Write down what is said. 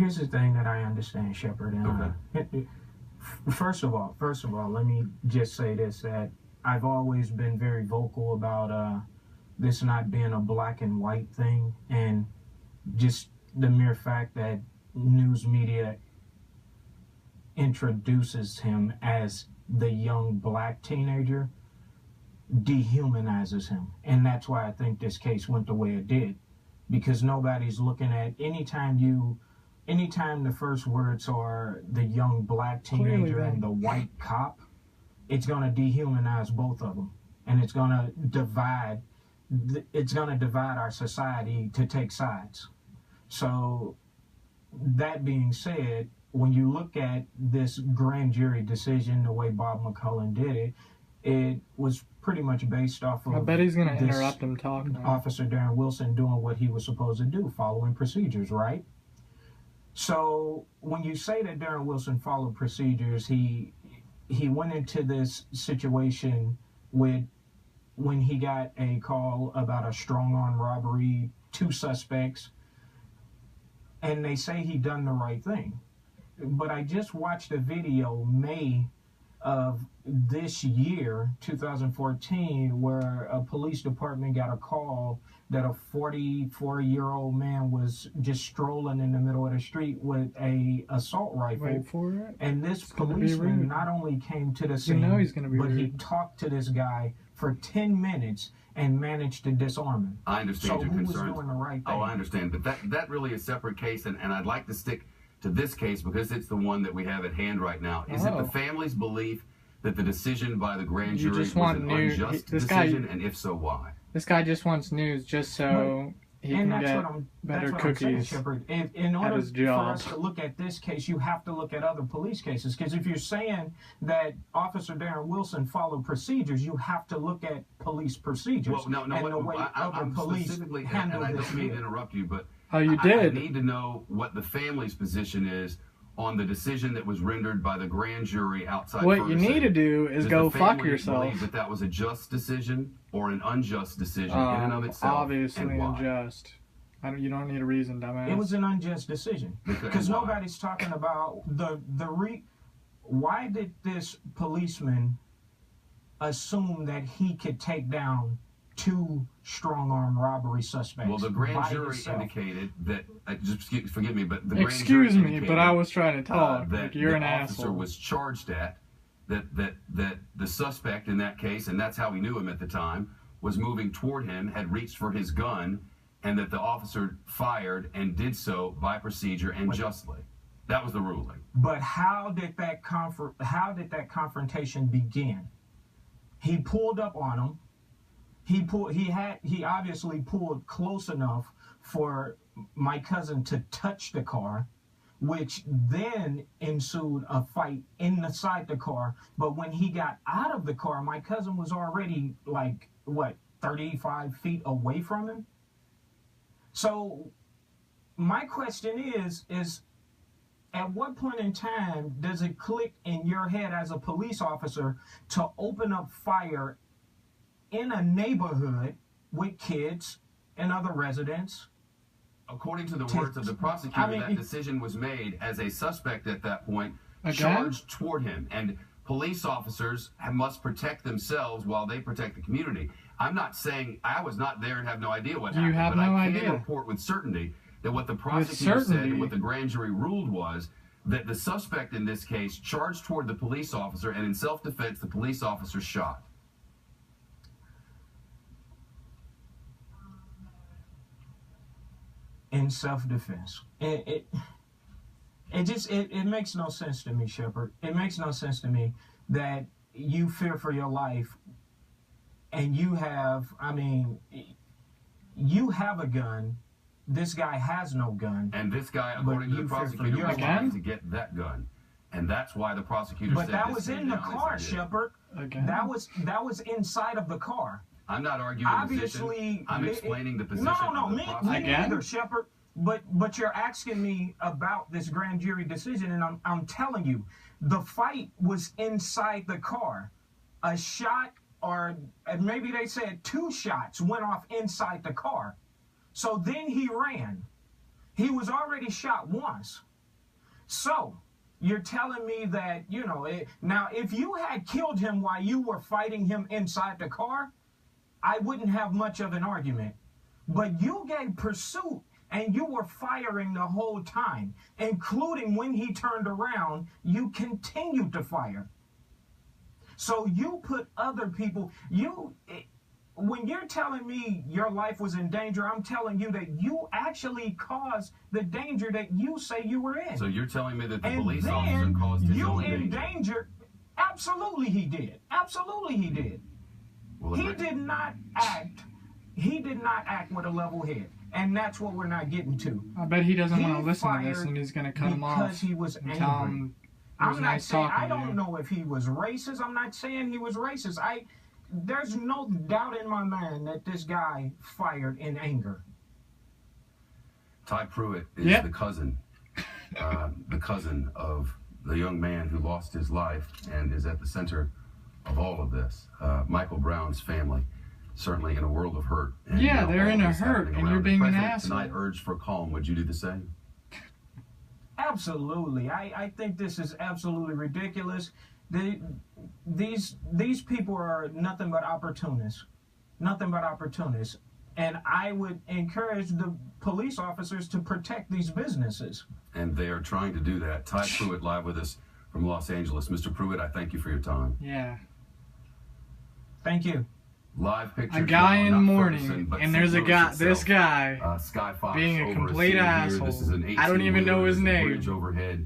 here's the thing that I understand, Sheppard. And first of all, let me just say this: that I've always been very vocal about this not being a black and white thing, and just the mere fact that news media introduces him as the young black teenager dehumanizes him. And that's why I think this case went the way it did, because nobody's looking at anytime the first words are the young black teenager and the white cop, it's going to dehumanize both of them, and it's going to divide our society to take sides. So that being said, when you look at this grand jury decision, the way Bob McCullen did it, it was pretty much based off of, I bet he's going to interrupt him talking. Officer Darren Wilson doing what he was supposed to do, following procedures, right? So when you say that Darren Wilson followed procedures, he went into this situation when he got a call about a strong-arm robbery, 2 suspects, and they say he done the right thing. But I just watched a video May of this year, 2014, where a police department got a call that a 44-year-old man was just strolling in the middle of the street with a assault rifle. Wait for it. And this policeman not only came to the scene, but he talked to this guy for 10 minutes and managed to disarm him. I understand your concerns. So who was doing the right thing? Oh, I understand. But that really is a separate case, and I'd like to stick to this case because it's the one that we have at hand right now. Is it the family's belief that the decision by the grand jury was an unjust decision, and if so, why? This guy just wants news just so he can get better cookies Sheppard. In order for us to look at this case, you have to look at other police cases. Because if you're saying that Officer Darren Wilson followed procedures, you have to look at police procedures. Well, no, I'm specifically, and I don't mean to interrupt you, but I need to know what the family's position is on the decision that was rendered by the grand jury outside What Ferguson. you need to do is go fuck yourself. Believe that that was a just decision or an unjust decision in and of itself? Obviously unjust. You don't need a reason, dumbass. It was an unjust decision. Because nobody's talking about why did this policeman assume that he could take down 2 strong-arm robbery suspects? Well, the grand jury indicated that, just forgive me, but the grand Excuse jury me, but I was trying to talk. That you're an officer asshole. was charged at, that the suspect in that case, and that's how we knew him at the time, was moving toward him, had reached for his gun, and that the officer fired and did so by procedure and justly. That was the ruling. But how did that confrontation begin? He pulled up on him. He obviously pulled close enough for my cousin to touch the car, which then ensued a fight inside the car. But when he got out of the car, my cousin was already 35 feet away from him. So my question is at what point in time does it click in your head as a police officer to open up fire in a neighborhood with kids and other residents? According to the words of the prosecutor, that decision was made as a suspect at that point charged toward him. And police officers must protect themselves while they protect the community. I'm not saying I was not there and have no idea what happened, but I can report with certainty that what the prosecutor said and what the grand jury ruled was that the suspect in this case charged toward the police officer, and in self-defense, the police officer shot. In self-defense. It makes no sense to me, Sheppard. It makes no sense to me that you fear for your life and you have a gun. This guy has no gun. And this guy, according to the prosecutor, was trying to get that gun. And that's why the prosecutor said that was in the car, Sheppard. That was inside of the car. I'm not arguing the position. I'm explaining the position of the prosecutor. Me neither, Sheppard. But you're asking me about this grand jury decision, and I'm telling you, the fight was inside the car. A shot, or maybe they said 2 shots, went off inside the car. So then he ran. He was already shot once. So, you're telling me that, you know, now if you had killed him while you were fighting him inside the car, I wouldn't have much of an argument. But you gave pursuit and you were firing the whole time, including when he turned around, you continued to fire. So you put other people, when you're telling me your life was in danger, I'm telling you that you actually caused the danger that you say you were in. So you're telling me that the police officer caused his own danger? You in danger? Absolutely he did. Absolutely he did. Well, he did not act with a level head. And that's what we're not getting to. I bet he doesn't want to listen to this, and he's going to cut him off. Because he was angry. I'm not saying, I don't know if he was racist. I'm not saying he was racist. There's no doubt in my mind that this guy fired in anger. Ty Pruitt is the cousin of the young man who lost his life and is at the center of all of this. Michael Brown's family, certainly in a world of hurt. And yeah, they're in a hurt, and you're being an asshole. Tonight urged for calm. Would you do the same? Absolutely. I think this is absolutely ridiculous. These people are nothing but opportunists. Nothing but opportunists. And I would encourage the police officers to protect these businesses. And they are trying to do that. Ty Pruitt live with us from Los Angeles. Mr. Pruitt, I thank you for your time. Yeah. Thank you. Live pictures. A guy in mourning, Ferguson, and there's a guy, this guy, Sky Fox being a complete asshole. This is an I don't even know his name. Bridge overhead.